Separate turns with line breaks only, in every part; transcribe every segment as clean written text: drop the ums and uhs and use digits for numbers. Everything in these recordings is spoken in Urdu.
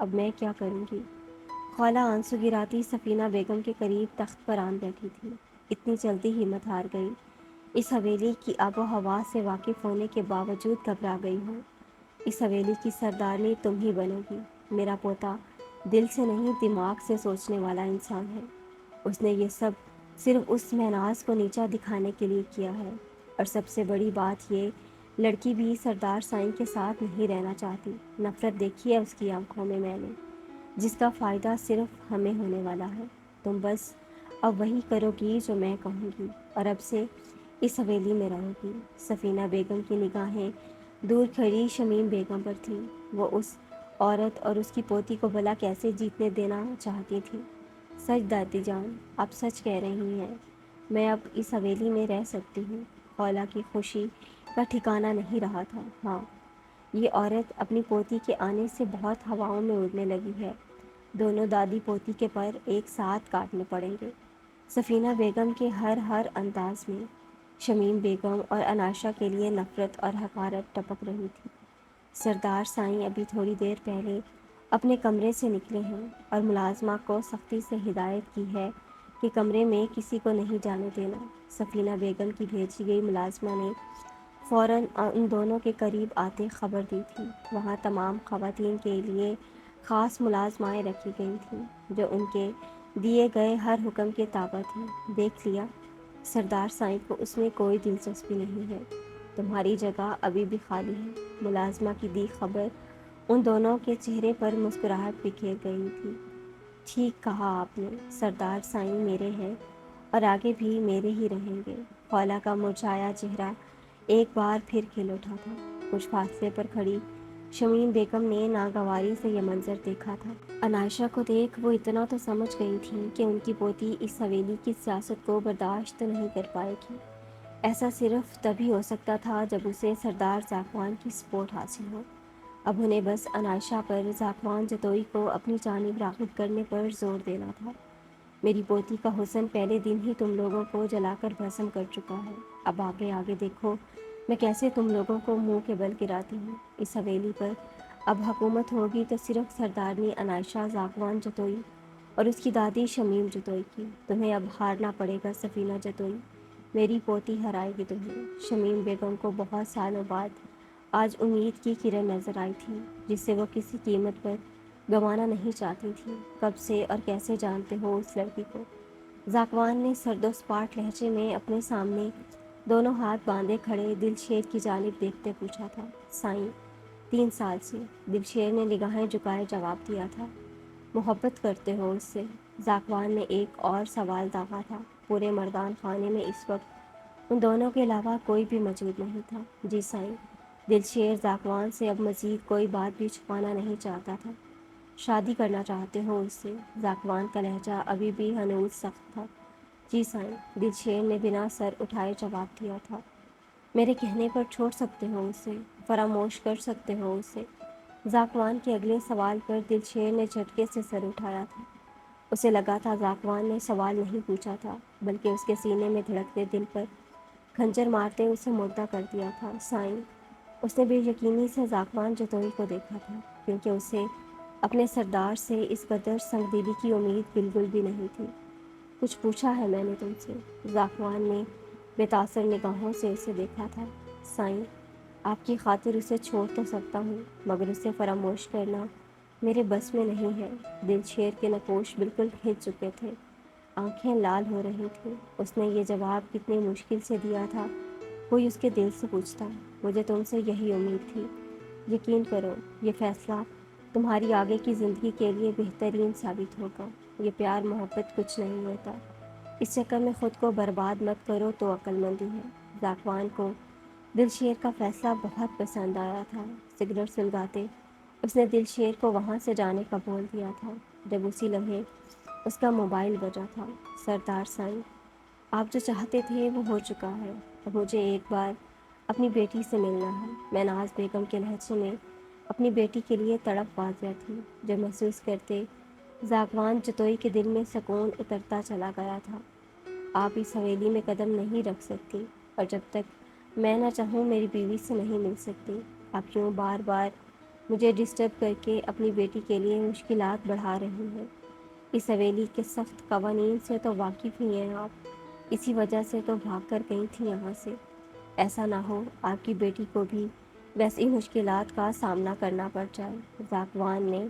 اب میں کیا کروں گی؟ خالہ آنسو گراتی سفینہ بیگم کے قریب تخت پر آن بیٹھی تھی۔ اتنی جلدی ہمت ہار گئی؟ اس حویلی کی آب و ہوا سے واقف ہونے کے باوجود گھبرا گئی ہو؟ اس حویلی کی سردارنی تم ہی بنو گی۔ میرا پوتا دل سے نہیں دماغ سے سوچنے والا انسان ہے۔ اس نے یہ سب صرف اس مہناز کو نیچا دکھانے کے لیے کیا ہے۔ اور سب سے بڑی بات یہ، لڑکی بھی سردار سائیں کے ساتھ نہیں رہنا چاہتی۔ نفرت دیکھی ہے اس کی آنکھوں میں نے، جس کا فائدہ صرف ہمیں ہونے والا ہے۔ تم بس اب وہی کرو گی جو میں کہوں گی، اور اب سے اس حویلی میں رہو گی۔ سفینہ بیگم کی نگاہیں دور کھڑی شمیم بیگم پر تھیں۔ وہ اس عورت اور اس کی پوتی کو بھلا کیسے جیتنے دینا چاہتی تھی؟ سچ دادی جان، آپ سچ کہہ رہی ہیں، میں اب اس حویلی میں رہ سکتی ہوں۔ خالہ کی خوشی کا ٹھکانہ نہیں رہا تھا۔ ہاں، یہ عورت اپنی پوتی کے آنے سے بہت ہواؤں میں اڑنے لگی ہے۔ دونوں دادی پوتی کے پر ایک ساتھ کاٹنے پڑیں گے۔ سفینہ بیگم کے ہر انداز میں شمیم بیگم اور اناشا کے لیے نفرت اور حقارت ٹپک رہی تھی۔ سردار سائیں ابھی تھوڑی دیر پہلے اپنے کمرے سے نکلے ہیں اور ملازمہ کو سختی سے ہدایت کی ہے کہ کمرے میں کسی کو نہیں جانے دینا۔ سفینہ بیگم کی بھیجی گئی ملازمہ نے فوراً ان دونوں کے قریب آتے خبر دی تھی۔ وہاں تمام خواتین کے لیے خاص ملازمائیں رکھی گئی تھیں جو ان کے دیے گئے ہر حکم کے تابع تھیں۔ دیکھ لیا، سردار سائیں کو اس میں کوئی دلچسپی نہیں ہے۔ تمہاری جگہ ابھی بھی خالی ہے۔ ملازمہ کی دی خبر ان دونوں کے چہرے پر مسکراہٹ بکھیر گئی تھی۔ ٹھیک کہا آپ نے، سردار سائیں میرے ہیں اور آگے بھی میرے ہی رہیں گے۔ خالہ کا مرجھایا چہرہ ایک بار پھر کھل اٹھا تھا۔ کچھ فاصلے پر کھڑی شمیم بیگم نے ناگواری سے یہ منظر دیکھا تھا۔ انائشہ کو دیکھ وہ اتنا تو سمجھ گئی تھی کہ ان کی پوتی اس حویلی کی سیاست کو برداشت نہیں کر پائے گی۔ ایسا صرف تبھی ہو سکتا تھا جب اسے سردار ذاکوان کی سپورٹ حاصل ہو۔ اب انہیں بس انائشہ پر ذاکوان جتوئی کو اپنی جانب راغب کرنے پر زور دینا تھا۔ میری پوتی کا حسن پہلے دن ہی تم لوگوں کو جلا کر بھسم کر چکا ہے۔ اب آگے دیکھو میں کیسے تم لوگوں کو منہ کے بل گراتی ہوں۔ اس حویلی پر اب حکومت ہوگی تو صرف سردارنی انائشہ ذاکوان جتوئی اور اس کی دادی شمیم جتوئی کی۔ تمہیں اب ہارنا پڑے گا سفینہ جتوئی، میری پوتی ہرائے گی تمہیں۔ شمیم بیگم کو بہت سالوں بعد آج امید کی کرن نظر آئی تھی، جس سے وہ کسی قیمت پر گنوانا نہیں چاہتی تھی۔ کب سے اور کیسے جانتے ہو اس لڑکی کو؟ ذاکوان نے سرد و سپاٹ لہجے میں اپنے سامنے دونوں ہاتھ باندھے کھڑے دلشیر کی جانب دیکھتے پوچھا تھا۔ سائیں، 3 سال سے، دلشیر نے نگاہیں جھکائے جواب دیا تھا۔ محبت کرتے ہو اس سے؟ ذاکوان نے ایک اور سوال داغا تھا۔ پورے مردان خانے میں اس وقت ان دونوں کے علاوہ کوئی بھی موجود نہیں تھا۔ جی سائیں۔ دلشیر ذاکوان سے اب مزید کوئی بات بھی چھپانا نہیں چاہتا تھا۔ شادی کرنا چاہتے ہو اس سے؟ ذاکوان کا لہجہ ابھی بھی ہنوز سخت تھا۔ جی سائیں، دلشیر نے بنا سر اٹھائے جواب دیا تھا۔ میرے کہنے پر چھوڑ سکتے ہو اسے؟ فراموش کر سکتے ہو اسے؟ ذاکوان کے اگلے سوال پر دلشیر نے جھٹکے سے سر اٹھایا تھا۔ اسے لگا تھا ذاکوان نے سوال نہیں پوچھا تھا، بلکہ اس کے سینے میں دھڑکتے دل پر کھنجر مارتے اسے مردہ کر دیا تھا۔ سائیں، اس نے بے یقینی سے ذاکوان جتوئی کو دیکھا تھا، کیونکہ اسے اپنے سردار سے اس قدر سنگدلی کی امید بالکل بھی نہیں تھی۔ کچھ پوچھا ہے میں نے تم سے؟ ذاکوان نے بے تاثر نگاہوں سے اسے دیکھا تھا۔ سائیں، آپ کی خاطر اسے چھوڑ تو سکتا ہوں، مگر اسے فراموش کرنا میرے بس میں نہیں ہے۔ دلشیر کے نقوش بالکل کھنچ چکے تھے، آنکھیں لال ہو رہی تھیں۔ اس نے یہ جواب کتنی مشکل سے دیا تھا، کوئی اس کے دل سے پوچھتا۔ مجھے تم سے یہی امید تھی۔ یقین کرو، یہ فیصلہ تمہاری آگے کی زندگی کے لیے بہترین ثابت ہوگا۔ یہ پیار محبت کچھ نہیں ہوتا، اس چکر میں خود کو برباد مت کرو تو عقل مندی ہے۔ ذاکوان کو دلشیر کا فیصلہ بہت پسند آیا تھا۔ سگریٹ سلگاتے اس نے دلشیر کو وہاں سے جانے کا بول دیا تھا، جب اسی لمحے اس کا موبائل بجا تھا۔ سردار سائیں، آپ جو چاہتے تھے وہ ہو چکا ہے۔ اب مجھے ایک بار اپنی بیٹی سے ملنا ہے۔ میں ناز بیگم کے لہجے میں اپنی بیٹی کے لیے تڑپ واضح تھی، جو محسوس کرتے ذاکوان جتوئی کے دل میں سکون اترتا چلا گیا تھا۔ آپ اس حویلی میں قدم نہیں رکھ سکتی، اور جب تک میں نہ چاہوں میری بیوی سے نہیں مل سکتی۔ آپ کیوں بار بار مجھے ڈسٹرب کر کے اپنی بیٹی کے لیے مشکلات بڑھا رہی ہیں۔ اس حویلی کے سخت قوانین سے تو واقف ہی ہیں آپ، اسی وجہ سے تو بھاگ کر گئی تھی یہاں سے۔ ایسا نہ ہو آپ کی بیٹی کو بھی ویسی مشکلات کا سامنا کرنا پڑ جائے۔ ذاکوان نے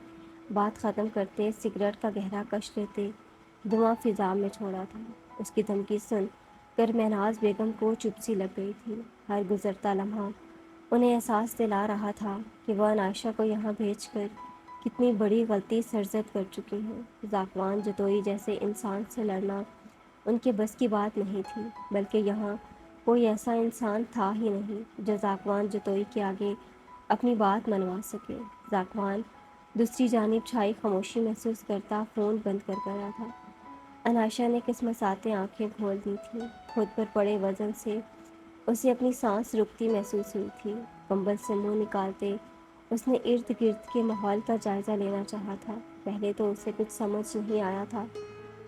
بات ختم کرتے سگریٹ کا گہرا کش لیتے دھواں فضا میں چھوڑا تھا۔ اس کی دھمکی سن کر مہناز بیگم کو چپ سی لگ گئی تھی۔ ہر گزرتا لمحہ انہیں احساس دلا رہا تھا کہ وہ عائشہ کو یہاں بھیج کر کتنی بڑی غلطی سرزد کر چکی ہیں۔ ذاکوان جتوئی جیسے انسان سے لڑنا ان کے بس کی بات نہیں تھی، بلکہ یہاں کوئی ایسا انسان تھا ہی نہیں جو ذاکوان جتوئی کے آگے اپنی بات منوا سکے۔ ذاکوان دوسری جانب چھائی خاموشی محسوس کرتا فون بند کر گیا تھا۔ عائشہ نے قسمساتے آنکھیں کھول دی تھیں۔ خود پر پڑے وزن سے اسے اپنی سانس رکتی محسوس ہوئی تھی۔ کمبل سے منہ نکالتے اس نے ارد گرد کے ماحول کا جائزہ لینا چاہا تھا۔ پہلے تو اسے کچھ سمجھ نہیں آیا تھا،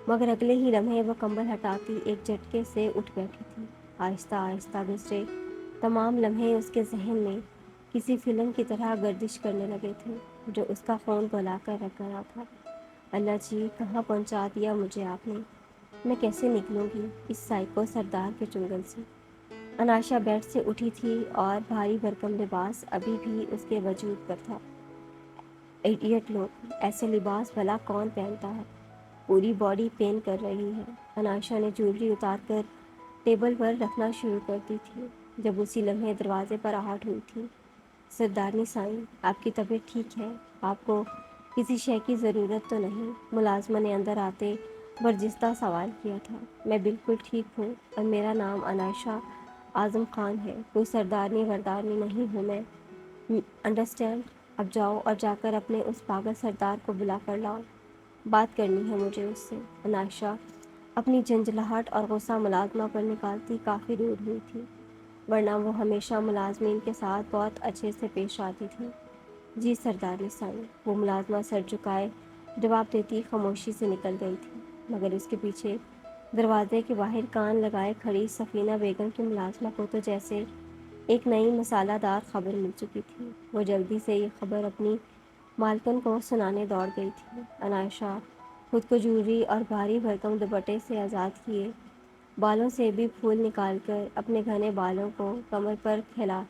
مگر اگلے ہی لمحے وہ کمبل ہٹاتی ایک جھٹکے سے اٹھ بیٹھی تھی۔ آہستہ آہستہ گزرے تمام لمحے اس کے ذہن میں کسی فلم کی طرح گردش کرنے لگے تھے جو اس کا خون گلا کر رکھ گیا تھا۔ اللہ جی، کہاں پہنچا دیا مجھے آپ نے؟ میں کیسے نکلوں گی اس سائیکو سردار کے چنگل سے؟ عائشہ بیڈ سے اٹھی تھی اور بھاری بھرکم لباس ابھی بھی اس کے وجود پر تھا۔ ایڈیٹ لوگ، ایسے لباس بھلا کون پہنتا ہے؟ پوری باڈی پین کر رہی ہے۔ عائشہ نے جویلری اتار کر ٹیبل پر رکھنا شروع کر دی تھی جب اسی لمحے دروازے پر آہٹ ہوئی تھی۔ سردارنی سائیں، آپ کی طبیعت ٹھیک ہے؟ آپ کو کسی شے کی ضرورت تو نہیں؟ ملازمہ نے اندر آتے برجستہ سوال کیا تھا۔ میں بالکل ٹھیک ہوں اور میرا نام عائشہ اعظم خان ہے، کوئی سردارنی وردارنی نہیں ہوں میں، انڈرسٹینڈ؟ اب جاؤ اور جا کر اپنے اس پاگل سردار کو بلا کر لاؤ، بات کرنی ہے مجھے اس سے۔ عائشہ اپنی جھنجھلاہٹ اور غصہ ملازمہ پر نکالتی کافی دور ہوئی تھی، ورنہ وہ ہمیشہ ملازمین کے ساتھ بہت اچھے سے پیش آتی تھی۔ جی سردار نسائی، وہ ملازمہ سر جھکائے جواب دیتی خاموشی سے نکل گئی تھی، مگر اس کے پیچھے دروازے کے باہر کان لگائے کھڑی سفینہ بیگم کی ملازمہ کو تو جیسے ایک نئی مسالہ دار خبر مل چکی تھی۔ وہ جلدی سے یہ خبر اپنی مالکن کو سنانے دوڑ گئی تھی۔ عائشہ خود کو جویلری اور بھاری بھرکم دوپٹے سے آزاد کیے بالوں سے بھی پھول نکال کر اپنے گھنے بالوں کو کمر پر پھیلا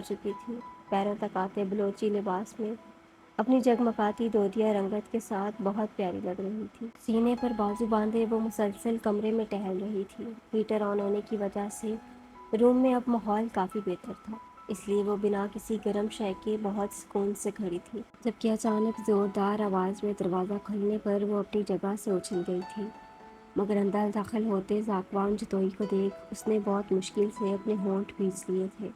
چکی تھی۔ پیروں تک آتے بلوچی لباس میں اپنی جگمگاتی دودیا رنگت کے ساتھ بہت پیاری لگ رہی تھی۔ سینے پر بازو باندھے وہ مسلسل کمرے میں ٹہل رہی تھی۔ ہیٹر آن ہونے کی وجہ سے روم میں اب ماحول کافی بہتر تھا، اس لیے وہ بنا کسی گرم شے کے بہت سکون سے کھڑی تھی، جبکہ اچانک زوردار آواز میں دروازہ کھلنے پر وہ اپنی جگہ سے اچھل گئی تھی۔ مگر اندر داخل ہوتے ذاکوان جتوئی کو دیکھ اس نے بہت مشکل سے اپنے ہونٹ بھینچ لیے تھے۔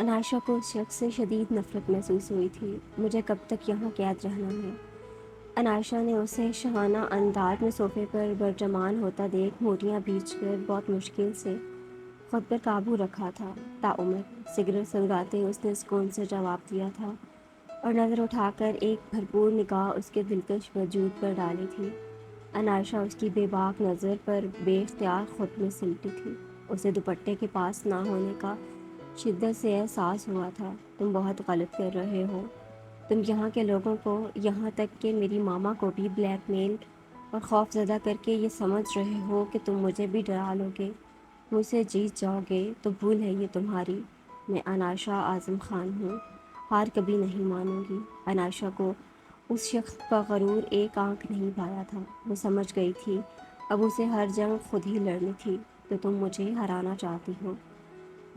عائشہ کو اس شخص سے شدید نفرت محسوس ہوئی تھی۔ مجھے کب تک یہاں قید رہنا ہے؟ عائشہ نے اسے شاہانہ انداز میں صوفے پر برجمان ہوتا دیکھ ہونٹیاں بھینچ کر بہت مشکل سے خود پر قابو رکھا تھا۔ تاعمر سگریٹ سلگاتے اس نے سکون سے جواب دیا تھا اور نظر اٹھا کر ایک بھرپور نگاہ اس کے دلکش وجود پر ڈالی تھی۔ عائشہ اس کی بے باک نظر پر بے اختیار خود میں سمٹی تھی۔ اسے دوپٹے کے پاس نہ ہونے کا شدت سے احساس ہوا تھا۔ تم بہت غلط کر رہے ہو، تم یہاں کے لوگوں کو، یہاں تک کہ میری ماما کو بھی بلیک میل اور خوف زدہ کر کے یہ سمجھ رہے ہو کہ تم مجھے بھی ڈرا لو گے، مجھ سے جیت جاؤ گے تو بھول ہے یہ تمہاری۔ میں عائشہ اعظم خان ہوں، ہار کبھی نہیں مانوں گی۔ عائشہ کو اس شخص کا غرور ایک آنکھ نہیں بھایا تھا۔ وہ سمجھ گئی تھی اب اسے ہر جنگ خود ہی لڑنی تھی۔ تو تم مجھے ہرانا چاہتی ہو؟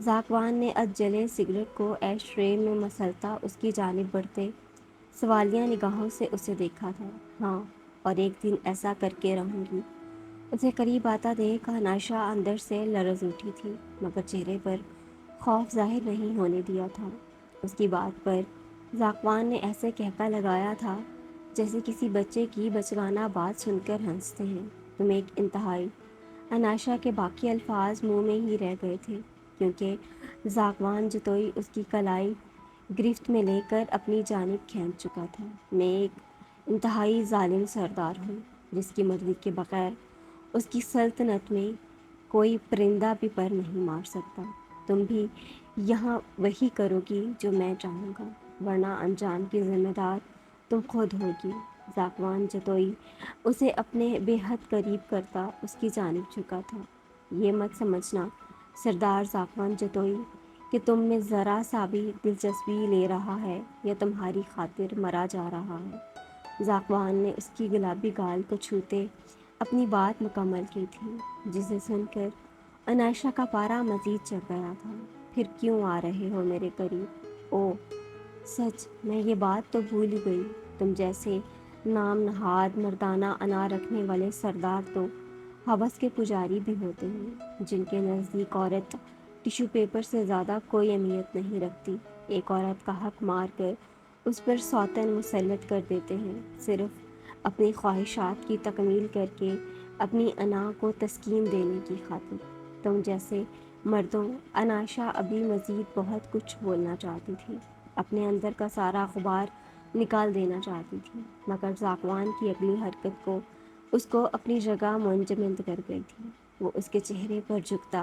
ذاکوان نے اد جلے سگریٹ کو ایش ٹرے میں مسلتا اس کی جانب بڑھتے سوالیہ نگاہوں سے اسے دیکھا تھا۔ ہاں، اور ایک دن ایسا کر کے رہوں گی۔ اسے قریب آتا دیکھ عائشہ اندر سے لرز اٹھی تھی، مگر چہرے پر خوف ظاہر نہیں ہونے دیا تھا۔ اس کی بات پر ذاکوان نے ایسے کہکا لگایا تھا جیسے کسی بچے کی بچگانہ بات سن کر ہنستے ہیں۔ تم ایک انتہائی۔ عائشہ کے باقی الفاظ منہ میں ہی رہ گئے تھے، کیونکہ ذاکوان جتوئی اس کی کلائی گرفت میں لے کر اپنی جانب کھینچ چکا تھا۔ میں ایک انتہائی ظالم سردار ہوں جس کی مرضی کے بغیر اس کی سلطنت میں کوئی پرندہ بھی پر نہیں مار سکتا۔ تم بھی یہاں وہی کرو گی جو میں چاہوں گا۔ ورنہ انجام کی ذمہ دار تم خود ہوگی۔ ذاکوان جتوئی اسے اپنے بے حد قریب کرتا اس کی جانب جھکا تھا۔ یہ مت سمجھنا سردار ذاکوان جتوئی کہ تم میں ذرا سا بھی دلچسپی لے رہا ہے یا تمہاری خاطر مرا جا رہا ہے۔ ذاکوان نے اس کی گلابی گال کو چھوتے اپنی بات مکمل کی تھی، جسے سن کر عنائشہ کا پارا مزید چڑھ گیا تھا۔ پھر کیوں آ رہے ہو میرے قریب؟ او سچ، میں یہ بات تو بھول ہی گئی، تم جیسے نام نہاد مردانہ انا رکھنے والے سردار تو ہوس کے پجاری بھی ہوتے ہیں، جن کے نزدیک عورت ٹیشو پیپر سے زیادہ کوئی اہمیت نہیں رکھتی۔ ایک عورت کا حق مار کر اس پر سوتن مسلط کر دیتے ہیں، صرف اپنی خواہشات کی تکمیل کر کے اپنی انا کو تسکین دینے کی خاطر۔ تم جیسے مردوں، عنائشہ ابھی مزید بہت کچھ بولنا چاہتی تھی، اپنے اندر کا سارا غبار نکال دینا چاہتی تھی، مگر ذاکوان کی اگلی حرکت اس کو اپنی جگہ منجمد کر گئی تھی۔ وہ اس کے چہرے پر جھکتا،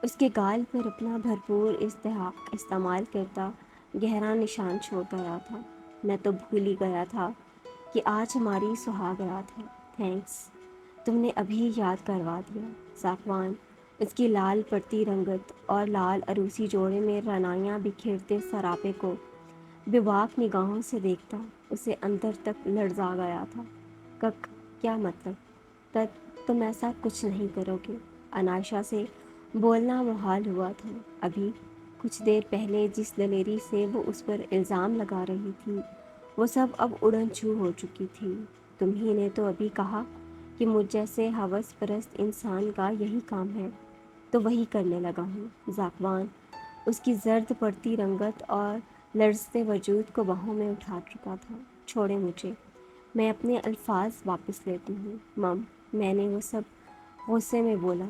اس کے گال پر اپنا بھرپور استحقاق استعمال کرتا گہرا نشان چھوڑ گیا تھا۔ میں تو بھول ہی گیا تھا کہ آج ہماری سہاگ رات ہے۔ تھینکس، تم نے ابھی یاد کروا دیا۔ ذاکوان اس کی لال پڑتی رنگت اور لال عروسی جوڑے میں رعنائیاں بکھیرتے سراپے کو بےباک نگاہوں سے دیکھتا اسے اندر تک لرزا گیا تھا۔ کیا مطلب؟ تم ایسا کچھ نہیں کرو گے؟ عنائشہ سے بولنا محال ہوا تھا۔ ابھی کچھ دیر پہلے جس دلیری سے وہ اس پر الزام لگا رہی تھی، وہ سب اب اڑن چھو ہو چکی تھی۔ تم ہی نے تو ابھی کہا کہ مجھ جیسے ہوس پرست انسان کا یہی کام ہے، تو وہی کرنے لگا ہوں۔ ذاکوان اس کی زرد پڑتی رنگت اور لرزتے وجود کو باہوں میں اٹھا چکا تھا۔ چھوڑے مجھے، میں اپنے الفاظ واپس لیتی ہوں۔ مم، میں نے وہ سب غصے میں بولا۔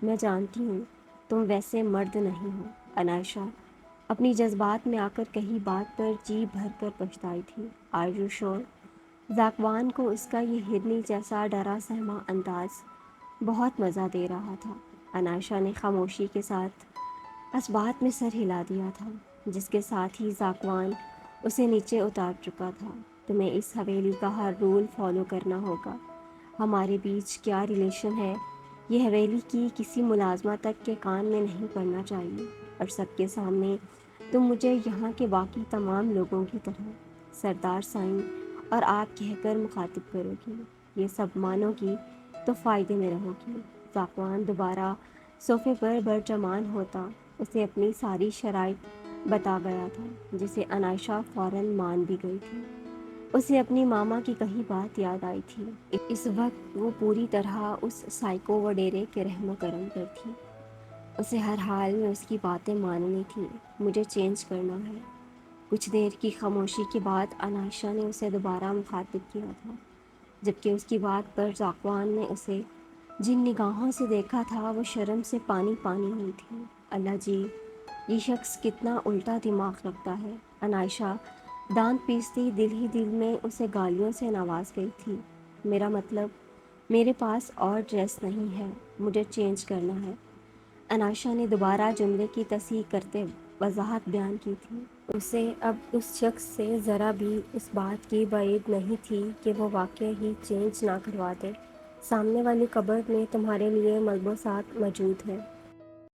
میں جانتی ہوں تم ویسے مرد نہیں ہو۔ عنائشہ اپنی جذبات میں آ کر کہی بات پر جی بھر کر پچھتائی تھی۔ آر یو شور؟ ذاکوان کو اس کا یہ ہرنی جیسا ڈرا سہما انداز بہت مزہ دے رہا تھا۔ عنائشہ نے خاموشی کے ساتھ اس بات میں سر ہلا دیا تھا، جس کے ساتھ ہی ذاکوان اسے نیچے اتار چکا تھا۔ تمہیں اس حویلی کا ہر رول فالو کرنا ہوگا۔ ہمارے بیچ کیا ریلیشن ہے یہ حویلی کی کسی ملازمہ تک کے کان میں نہیں پڑنا چاہیے، اور سب کے سامنے تم مجھے یہاں کے باقی تمام لوگوں کی طرح سردار سائن اور آپ کہہ کر مخاطب کرو گی۔ یہ سب مانو گی تو فائدے میں رہو گی۔ ذاکوان دوبارہ صوفے پر برجمان ہوتا اسے اپنی ساری شرائط بتا گیا تھا، جسے عنائشہ فوراً مان بھی گئی تھی۔ اسے اپنی ماما کی کہی بات یاد آئی تھی۔ اس وقت وہ پوری طرح اس سائیکو وڈیرے کے رحم و کرم پر تھی۔ اسے ہر حال میں اس کی باتیں ماننی تھیں۔ مجھے چینج کرنا ہے۔ کچھ دیر کی خاموشی کے بعد عنائشہ نے اسے دوبارہ مخاطب کیا تھا، جبکہ اس کی بات پر ذاکوان نے اسے جن نگاہوں سے دیکھا تھا وہ شرم سے پانی پانی ہوئی تھی۔ اللہ جی، یہ شخص کتنا الٹا دماغ رکھتا ہے۔ عنائشہ دانت پیستی دل ہی دل میں اسے گالیوں سے نواز گئی تھی۔ میرا مطلب، میرے پاس اور ڈریس نہیں ہے، مجھے چینج کرنا ہے۔ عنائشہ نے دوبارہ جملے کی تصحیح کرتے وضاحت بیان کی تھی۔ اسے اب اس شخص سے ذرا بھی اس بات کی بعید نہیں تھی کہ وہ واقعی ہی چینج نہ کروا دے۔ سامنے والی کبرڈ میں تمہارے لیے ملبوسات موجود ہیں۔